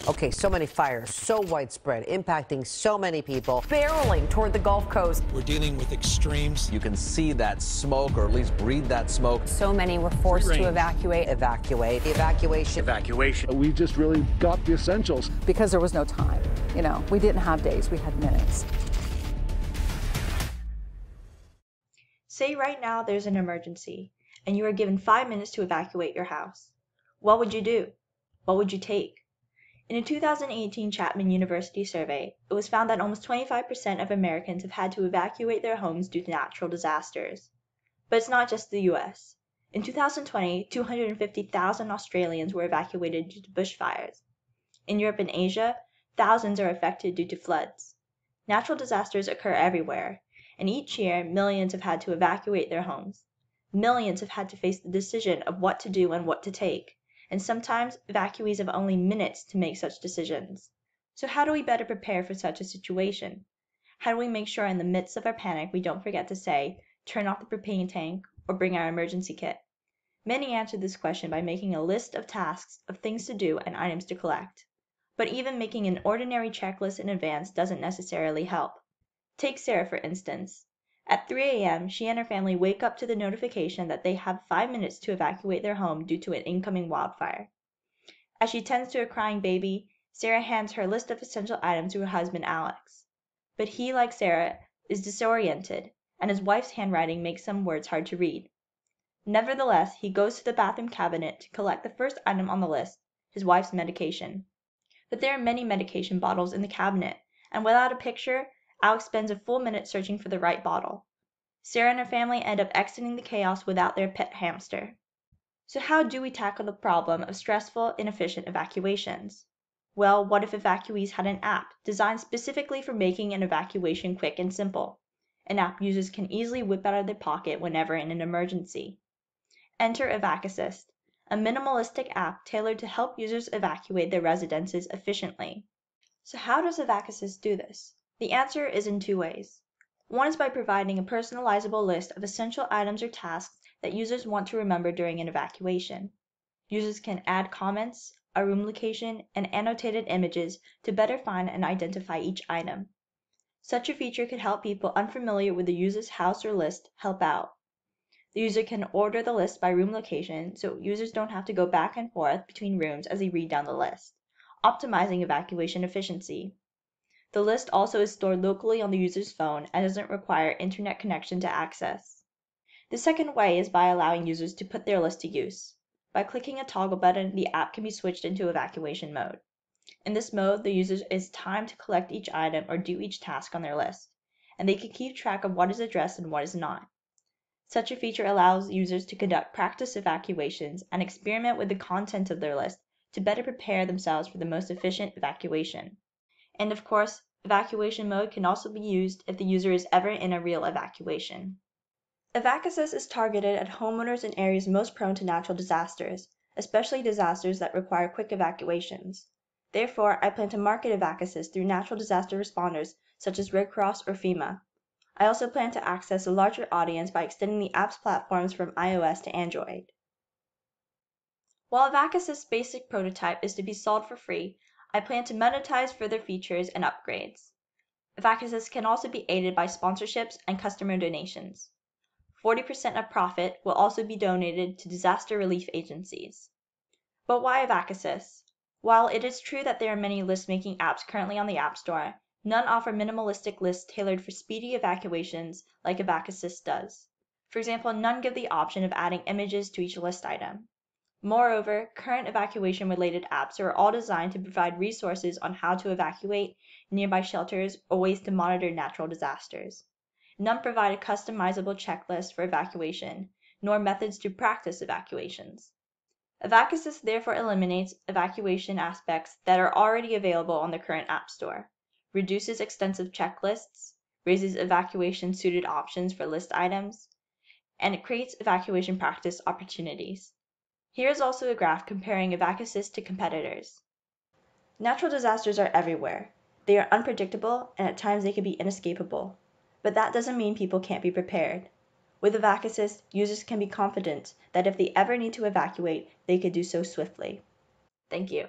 Okay, so many fires, so widespread, impacting so many people. Barreling toward the Gulf Coast. We're dealing with extremes. You can see that smoke, or at least breathe that smoke. So many were forced to evacuate. Evacuate. Evacuation. Evacuation. We just really got the essentials. Because there was no time. You know, we didn't have days, we had minutes. Say right now there's an emergency, and you are given 5 minutes to evacuate your house. What would you do? What would you take? In a 2018 Chapman University survey, it was found that almost 25% of Americans have had to evacuate their homes due to natural disasters. But it's not just the US. In 2020, 250,000 Australians were evacuated due to bushfires. In Europe and Asia, thousands are affected due to floods. Natural disasters occur everywhere, and each year millions have had to evacuate their homes. Millions have had to face the decision of what to do and what to take. And sometimes evacuees have only minutes to make such decisions. So how do we better prepare for such a situation? How do we make sure in the midst of our panic we don't forget to say, turn off the propane tank, or bring our emergency kit? Many answer this question by making a list of tasks of things to do and items to collect. But even making an ordinary checklist in advance doesn't necessarily help. Take Sarah for instance. At 3 a.m., she and her family wake up to the notification that they have 5 minutes to evacuate their home due to an incoming wildfire. As she tends to a crying baby, Sarah hands her list of essential items to her husband Alex. But he, like Sarah, is disoriented, and his wife's handwriting makes some words hard to read. Nevertheless, he goes to the bathroom cabinet to collect the first item on the list, his wife's medication. But there are many medication bottles in the cabinet, and without a picture, Alex spends a full minute searching for the right bottle. Sarah and her family end up exiting the chaos without their pet hamster. So how do we tackle the problem of stressful, inefficient evacuations? Well, what if evacuees had an app designed specifically for making an evacuation quick and simple? An app users can easily whip out of their pocket whenever in an emergency. Enter EvacAssist, a minimalistic app tailored to help users evacuate their residences efficiently. So how does EvacAssist do this? The answer is in two ways. One is by providing a personalizable list of essential items or tasks that users want to remember during an evacuation. Users can add comments, a room location, and annotated images to better find and identify each item. Such a feature could help people unfamiliar with the user's house or list help out. The user can order the list by room location, so users don't have to go back and forth between rooms as they read down the list, optimizing evacuation efficiency. The list also is stored locally on the user's phone and doesn't require internet connection to access. The second way is by allowing users to put their list to use. By clicking a toggle button, the app can be switched into evacuation mode. In this mode, the user is timed to collect each item or do each task on their list, and they can keep track of what is addressed and what is not. Such a feature allows users to conduct practice evacuations and experiment with the content of their list to better prepare themselves for the most efficient evacuation. And of course, evacuation mode can also be used if the user is ever in a real evacuation. EvacAssist is targeted at homeowners in areas most prone to natural disasters, especially disasters that require quick evacuations. Therefore, I plan to market EvacAssist through natural disaster responders such as Red Cross or FEMA. I also plan to access a larger audience by extending the app's platforms from iOS to Android. While EvacAssist's basic prototype is to be sold for free, I plan to monetize further features and upgrades. EvacAssist can also be aided by sponsorships and customer donations. 40% of profit will also be donated to disaster relief agencies. But why EvacAssist? While it is true that there are many list-making apps currently on the App Store, none offer minimalistic lists tailored for speedy evacuations like EvacAssist does. For example, none give the option of adding images to each list item. Moreover, current evacuation-related apps are all designed to provide resources on how to evacuate, nearby shelters, or ways to monitor natural disasters. None provide a customizable checklist for evacuation, nor methods to practice evacuations. EvacAssist therefore eliminates evacuation aspects that are already available on the current App Store, reduces extensive checklists, raises evacuation-suited options for list items, and it creates evacuation practice opportunities. Here is also a graph comparing EvacAssist to competitors. Natural disasters are everywhere. They are unpredictable, and at times they can be inescapable. But that doesn't mean people can't be prepared. With EvacAssist, users can be confident that if they ever need to evacuate, they could do so swiftly. Thank you.